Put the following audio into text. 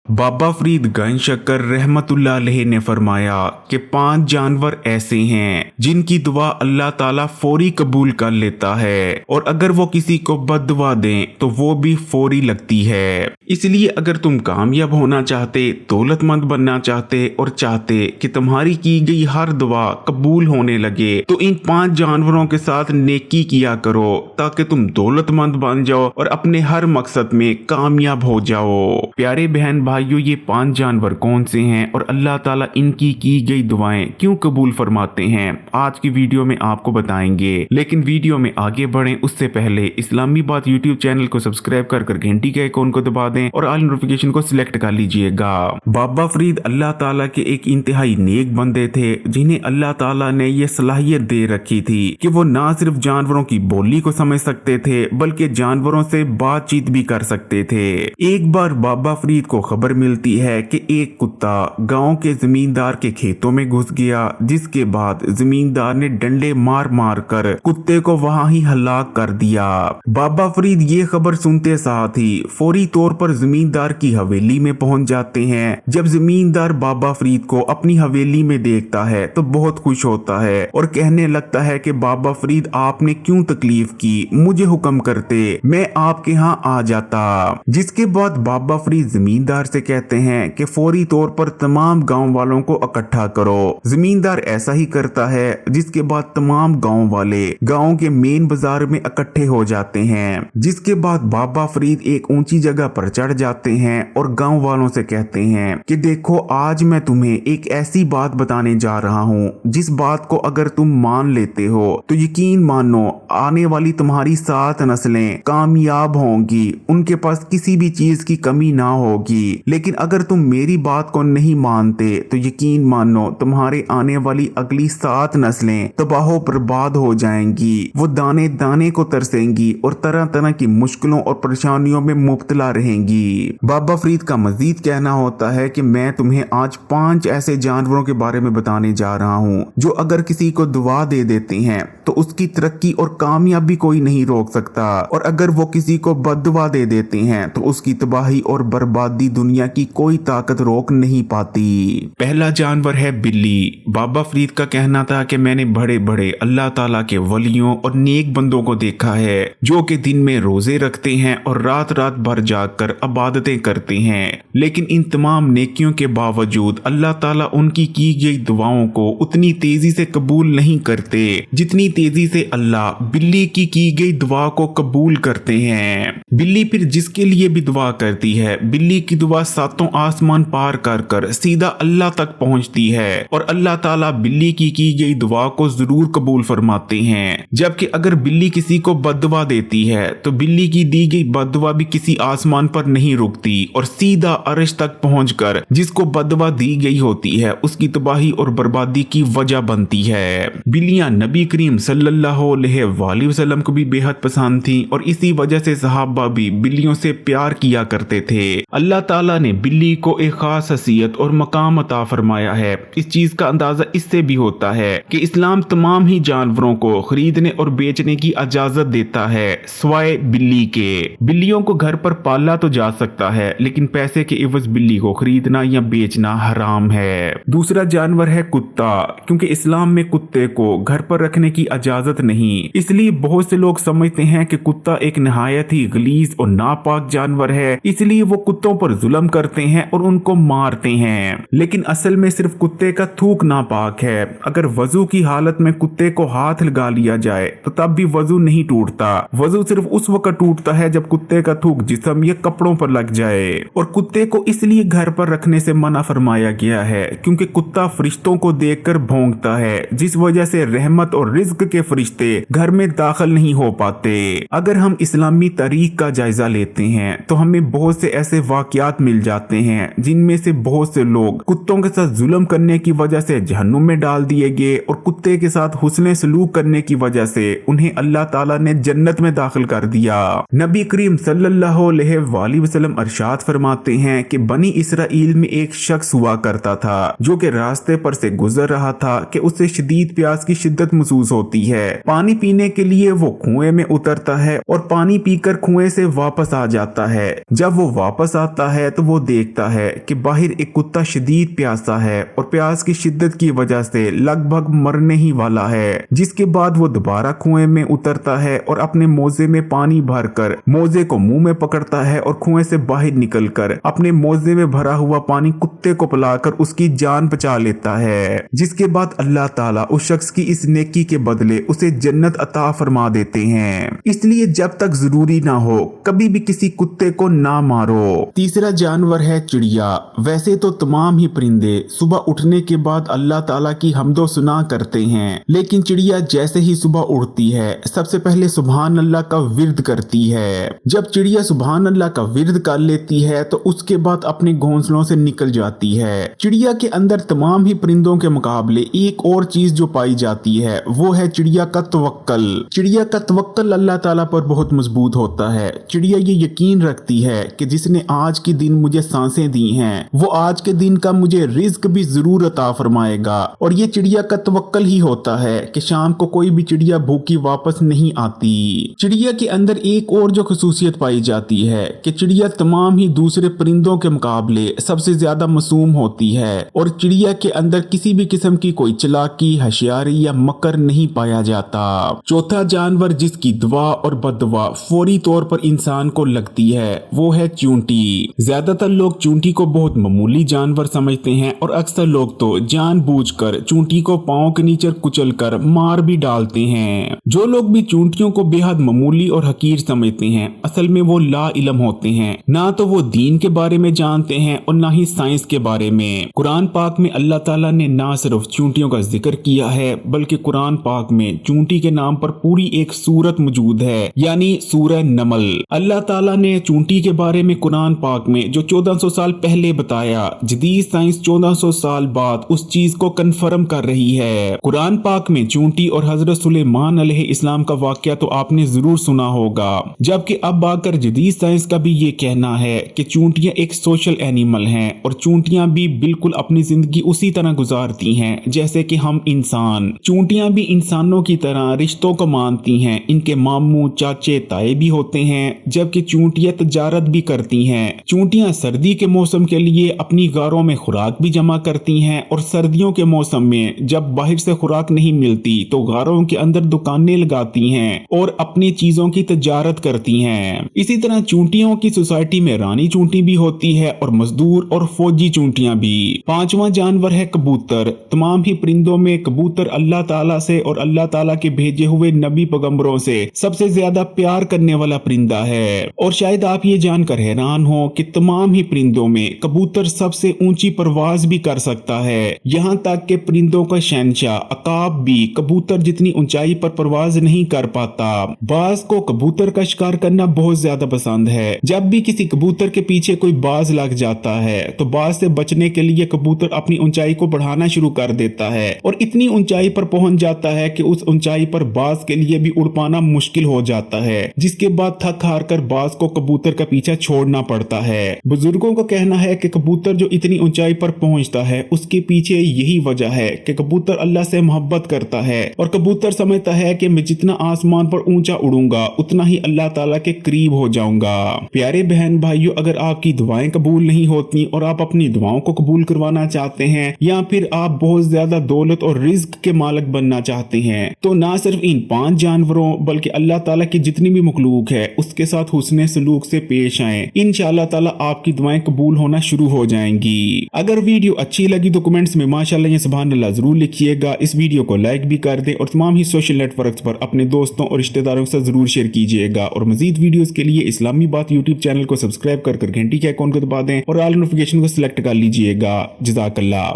बाबा फरीद गंज शक्कर रहमतुल्लाह अलैह ने फरमाया कि 5 जानवर ऐसे हैं जिनकी दुआ अल्लाह ताला फौरी कबूल कर लेता है और अगर वो किसी को बद्दुआ दें तो वो भी फौरी लगती है। इसलिए अगर तुम कामयाब होना चाहते, दौलतमंद बनना चाहते और चाहते कि तुम्हारी की गई हर दुआ कबूल होने लगे तो इन 5 जानवरों के साथ नेकी किया करो ताकि तुम दौलतमंद बन जाओ और अपने हर मकसद में कामयाब हो जाओ। प्यारे बहन भाइयों, ये 5 जानवर कौन से हैं और अल्लाह ताला इनकी की गई दुआएं क्यों कबूल फरमाते हैं, आज की वीडियो में आपको बताएंगे। लेकिन वीडियो में आगे बढ़ें उससे पहले इस्लामी बात यूट्यूब चैनल को सब्सक्राइब कर घंटी के आइकॉन को दबा दें और ऑल नोटिफिकेशन को सिलेक्ट कर लीजिएगा। बाबा फरीद अल्लाह ताला के एक इंतहाई नेक बंदे थे जिन्हें अल्लाह ताला ने यह सलाहियत दे रखी थी कि वो ना सिर्फ जानवरों की बोली को समझ सकते थे बल्कि जानवरों से बातचीत भी कर सकते थे। एक बार बाबा फरीद को खबर मिलती है कि एक कुत्ता गांव के जमींदार के खेतों में घुस गया, जिसके बाद जमींदार ने डंडे मार मार कर कुत्ते को वहां ही हलाक कर दिया। बाबा फरीद ये खबर सुनते साथ ही फौरी तौर पर जमींदार की हवेली में पहुंच जाते हैं। जब जमींदार बाबा फरीद को अपनी हवेली में देखता है तो बहुत खुश होता है और कहने लगता है कि बाबा फरीद आपने क्यों तकलीफ की, मुझे हुक्म करते मैं आपके यहाँ आ जाता। जिसके बाद बाबा फरीद जमींदार से कहते हैं कि फौरी तौर पर तमाम गांव वालों को इकट्ठा करो। जमींदार ऐसा ही करता है, जिसके बाद तमाम गांव वाले गांव के मेन बाजार में इकट्ठे हो जाते हैं। जिसके बाद बाबा फरीद एक ऊंची जगह पर चढ़ जाते हैं और गांव वालों से कहते हैं कि देखो आज मैं तुम्हें एक ऐसी बात बताने जा रहा हूँ जिस बात को अगर तुम मान लेते हो तो यकीन मानो आने वाली तुम्हारी 7 नस्लें कामयाब होंगी, उनके पास किसी भी चीज की कमी ना होगी। लेकिन अगर तुम मेरी बात को नहीं मानते तो यकीन मानो तुम्हारे आने वाली अगली 7 नस्लें तबाह बर्बाद हो जाएंगी, वो दाने दाने को तरसेंगी और तरह तरह की मुश्किलों और परेशानियों में मुब्तला रहेंगी। बाबा फरीद का मजीद कहना होता है कि मैं तुम्हें आज 5 ऐसे जानवरों के बारे में बताने जा रहा हूँ जो अगर किसी को दुआ दे देते हैं तो उसकी तरक्की और कामयाबी कोई नहीं रोक सकता, और अगर वो किसी को बद्दुआ दे देते हैं तो उसकी तबाही और बर्बादी दुनिया की कोई ताकत रोक नहीं पाती। पहला जानवर है बिल्ली। बाबा फरीद का कहना था कि मैंने बड़े बड़े अल्लाह ताला के वलियों और नेक बंदों को देखा है जो कि दिन में रोजे रखते हैं और रात रात भर जाकर इबादतें करते हैं, लेकिन इन तमाम नेकियों के बावजूद अल्लाह ताला उनकी की गई दुआओं को उतनी तेजी से कबूल नहीं करते जितनी तेजी से अल्लाह बिल्ली की गई दुआ को कबूल करते हैं। बिल्ली फिर जिसके लिए भी दुआ करती है, बिल्ली की दुआ 7 आसमान पार कर कर सीधा अल्लाह तक पहुंचती है और अल्लाह ताला बिल्ली की गई दुआ को जरूर कबूल फरमाते हैं। जबकि अगर बिल्ली किसी को बद्दुआ देती है तो बिल्ली की दी गई बद्दुआ भी किसी आसमान पर नहीं रुकती और सीधा अर्श तक पहुंचकर जिसको बद्दुआ दी गई होती है उसकी तबाही और बर्बादी की वजह बनती है। बिल्लियां नबी करीम सल्लल्लाहु अलैहि वसल्लम को भी बेहद पसंद थी और इसी वजह से सहाबा भी बिल्लियों से प्यार किया करते थे। अल्लाह ताला ने बिल्ली को एक खास हसीयत और मकाम अता फरमाया है। इस चीज का अंदाजा इससे भी होता है कि इस्लाम तमाम ही जानवरों को खरीदने और बेचने की इजाजत देता है सिवाय बिल्ली के। बिल्लियों को घर पर पाला तो जा सकता है लेकिन पैसे के एवज बिल्ली को खरीदना या बेचना हराम है। दूसरा जानवर है कुत्ता। क्योंकि इस्लाम में कुत्ते को घर पर रखने की इजाजत नहीं, इसलिए बहुत से लोग समझते हैं कि कुत्ता एक नहायत ही गलीज और नापाक जानवर है, इसलिए वो कुत्तों पर जुल्म करते हैं और उनको मारते हैं। लेकिन असल में सिर्फ कुत्ते का थूक नापाक है। अगर वजू की हालत में कुत्ते को हाथ लगा लिया जाए तो तब भी वजू नहीं टूटता। वजू सिर्फ उस वक्त टूटता है जब कुत्ते का थूक जिस्म या कपड़ों पर लग जाए। और कुत्ते को इसलिए घर पर रखने से मना फरमाया गया है क्योंकि कुत्ता फरिश्तों को देखकर भौंकता है, जिस वजह से रहमत और रिज्क के फरिश्ते घर में दाखिल नहीं हो पाते। अगर हम इस्लामी तारीख का जायजा लेते हैं तो हमें बहुत से ऐसे वाकयात मिल जाते हैं जिनमें से बहुत से लोग कुत्तों के साथ जुल्म करने की वजह से जहन्नुम में डाल दिए गए और कुत्ते के साथ हुस्न सलूक करने की वजह से उन्हें अल्लाह ताला ने जन्नत में दाखिल कर दिया। नबी करीम सल्लल्लाहु अलैहि वसल्लम अरशाद फरमाते हैं कि बनी इसराइल में एक शख्स हुआ करता था जो कि रास्ते पर से गुजर रहा था कि उसे शदीद प्यास की शिद्दत महसूस होती है। पानी पीने के लिए वो कुएं में उतरता है और पानी पीकर कुएं से वापस आ जाता है। जब वो वापस आता है तो वो देखता है कि बाहर एक कुत्ता शदीद प्यासा है और प्यास की शिद्दत की वजह से लगभग मरने ही वाला है। जिसके बाद वो दोबारा कुएं में उतरता है और अपने मोजे में पानी भरकर मोजे को मुंह में पकड़ता है और कुएं से बाहर निकलकर अपने मोजे में भरा हुआ पानी कुत्ते को पिलाकर उसकी जान बचा लेता है। जिसके बाद अल्लाह ताला उस शख्स की इस नेकी के बदले उसे जन्नत अता फरमा देते हैं। इसलिए जब तक जरूरी ना हो कभी भी किसी कुत्ते को ना मारो। तीसरा जानवर है चिड़िया। वैसे तो तमाम ही परिंदे सुबह उठने के बाद अल्लाह ताला की हमदो सुना करते हैं, लेकिन चिड़िया जैसे ही सुबह उठती है सबसे पहले सुभान अल्लाह का विर्द करती है। जब चिड़िया सुभान अल्लाह का विर्द कर लेती है तो उसके बाद अपने घोंसलों से निकल जाती है। चिड़िया के अंदर तमाम ही परिंदों के मुकाबले एक और चीज जो पाई जाती है वो है चिड़िया का तवक्कल। चिड़िया का तवक्कल अल्लाह ताला पर बहुत मजबूत होता है। चिड़िया ये यकीन रखती है कि जिसने आज के दिन मुझे सांसें दी हैं वो आज के दिन का मुझे रिज्क भी जरूर अता फरमाएगा। और ये चिड़िया का तवक्कल ही होता है कि शाम को कोई भी चिड़िया भूखी वापस नहीं आती। चिड़िया के अंदर एक और जो खसूसियत पाई जाती है कि चिड़िया तमाम ही दूसरे परिंदों के मुकाबले सबसे ज्यादा मासूम होती है और चिड़िया के अंदर किसी भी किस्म की कोई चालाकी, होशियारी या मकर नहीं पाया जाता। चौथा जानवर जिसकी दुआ और बददुआ फौरी तौर पर इंसान को लगती है वो है चूंटी। ज्यादातर लोग चूंटी को बहुत मामूली जानवर समझते हैं और अक्सर लोग तो जानबूझकर चूंटी को पांव के नीचे कुचलकर मार भी डालते हैं। जो लोग भी चूंटियों को बेहद मामूली और हकीर समझते हैं असल में वो ला इल्म होते हैं। ना तो वो दीन के बारे में जानते हैं और ना ही साइंस के बारे में। कुरान पाक में अल्लाह ताला ने ना सिर्फ चूंटियों का जिक्र किया है बल्कि कुरान पाक में चूंटी के नाम पर पूरी एक सूरत मौजूद है, यानी सूरह नमल। अल्लाह ताला ने चूंटी के बारे में कुरान पाक में जो 1400 साल पहले बताया, जदीद साइंस 1400 साल बाद उस चीज को कंफर्म कर रही है। कुरान पाक में चूंटी और हजरत सुलेमान अलैहिस्सलाम का वाकया तो आपने जरूर सुना होगा, जबकि अब आकर जदीद साइंस का भी ये कहना है कि चूंटियां एक सोशल एनिमल हैं और चूंटियां भी बिल्कुल अपनी जिंदगी उसी तरह गुजारती हैं जैसे कि हम इंसान। चूंटियां भी इंसानों की तरह रिश्तों को मानती हैं। इनके मामू, चाचे, ताए भी होते हैं, जबकि चूंटियां तजारत भी करती हैं। चूंटियां सर्दी के मौसम के लिए अपनी गारों में खुराक भी जमा करती हैं और सर्दियों के मौसम में जब बाहर से खुराक नहीं मिलती तो गारों के अंदर दुकानें लगाती हैं और अपनी चीजों की तजारत करती हैं। इसी तरह चूंटियों की सोसाइटी में रानी चूंटी भी होती है और मजदूर और फौजी चूंटियां भी। पांचवा जानवर है कबूतर। तमाम ही परिंदों में कबूतर अल्लाह ताला से और अल्लाह ताला के भेजे हुए नबी पैगंबरों से सबसे ज्यादा प्यार करने वाला परिंदा है। और शायद आप ये जानकर हैरान हो कि तमाम ही परिंदों में कबूतर सबसे ऊंची परवाज भी कर सकता है। यहाँ तक के परिंदों का शहंशाह अकाब भी कबूतर जितनी ऊंचाई पर परवाज नहीं कर पाता। बाज को कबूतर का शिकार करना बहुत ज्यादा पसंद है। जब भी किसी कबूतर के पीछे कोई बाज लग जाता है तो बाज से बचने के लिए कबूतर अपनी ऊंचाई को बढ़ाना शुरू कर देता है और इतनी ऊंचाई पर पहुंच जाता है कि उस ऊंचाई पर बाज के लिए भी उड़ पाना मुश्किल हो जाता है, जिसके बाद थक हार कर बाज को कबूतर का पीछा छोड़ना पड़ता है। बुजुर्गों का कहना है कि कबूतर जो इतनी ऊंचाई पर पहुंचता है उसके पीछे यही वजह है कि कबूतर अल्लाह से मोहब्बत करता है और कबूतर समझता है कि मैं जितना आसमान पर ऊंचा उड़ूंगा उतना ही अल्लाह ताला के करीब हो जाऊंगा। प्यारे बहन भाइयों, अगर आपकी दुआएं कबूल नहीं होती और आप अपनी दुआओं को कबूल करवाना चाहते हैं या फिर आप बहुत ज्यादा दौलत और रिज्क के मालिक बनना चाहते हैं तो ना सिर्फ इन 5 जानवरों बल्कि अल्लाह ताला की जितनी भी मखलूक है उसके साथ हुस्ने सलूक से पेश आए। इंशाअल्लाह ताला आपकी दुआएं कबूल होना शुरू हो जाएंगी। अगर वीडियो अच्छी लगी तो कमेंट्स में माशाअल्लाह या सुभान अल्लाह जरूर लिखिएगा। इस वीडियो को लाइक भी कर दें और तमाम ही सोशल नेटवर्क्स पर अपने दोस्तों और रिश्तेदारों के साथ जरूर शेयर कीजिएगा। और मजीद वीडियोस के लिए इस्लामी बात यूट्यूब चैनल को सब्सक्राइब कर घंटी के आइकॉन को दबा दें और ऑल नोटिफिकेशन को सिलेक्ट कर लीजिएगा। जज़ाकल्लाह।